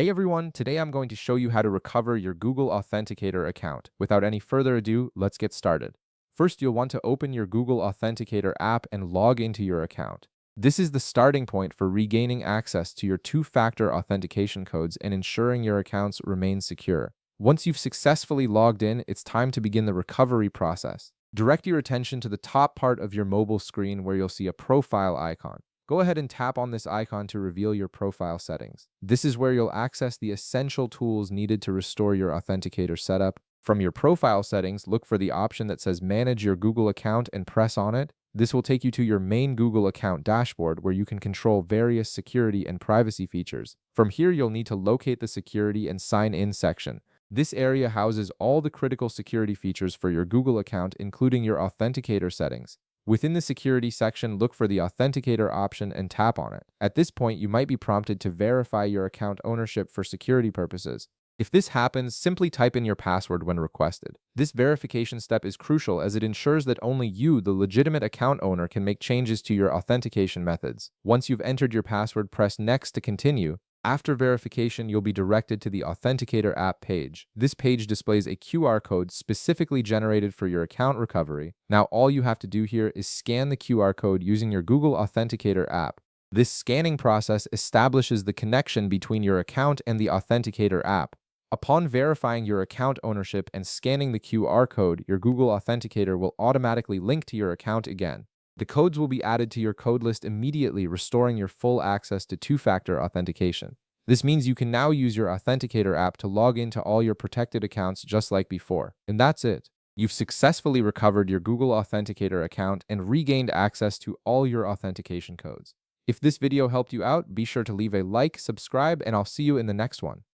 Hey everyone, today I'm going to show you how to recover your Google Authenticator account. Without any further ado, let's get started. First, you'll want to open your Google Authenticator app and log into your account. This is the starting point for regaining access to your two-factor authentication codes and ensuring your accounts remain secure. Once you've successfully logged in, it's time to begin the recovery process. Direct your attention to the top part of your mobile screen where you'll see a profile icon. Go ahead and tap on this icon to reveal your profile settings. This is where you'll access the essential tools needed to restore your Authenticator setup. From your profile settings, look for the option that says Manage Your Google Account and press on it. This will take you to your main Google account dashboard where you can control various security and privacy features. From here, you'll need to locate the Security and Sign In section. This area houses all the critical security features for your Google account, including your Authenticator settings. Within the security section, look for the Authenticator option and tap on it. At this point, you might be prompted to verify your account ownership for security purposes. If this happens, simply type in your password when requested. This verification step is crucial as it ensures that only you, the legitimate account owner, can make changes to your authentication methods. Once you've entered your password, press Next to continue. After verification, you'll be directed to the Authenticator app page. This page displays a QR code specifically generated for your account recovery. Now, all you have to do here is scan the QR code using your Google Authenticator app. This scanning process establishes the connection between your account and the Authenticator app. Upon verifying your account ownership and scanning the QR code, your Google Authenticator will automatically link to your account again. The codes will be added to your code list immediately, restoring your full access to two-factor authentication. This means you can now use your Authenticator app to log into all your protected accounts just like before. And that's it. You've successfully recovered your Google Authenticator account and regained access to all your authentication codes. If this video helped you out, be sure to leave a like, subscribe, and I'll see you in the next one.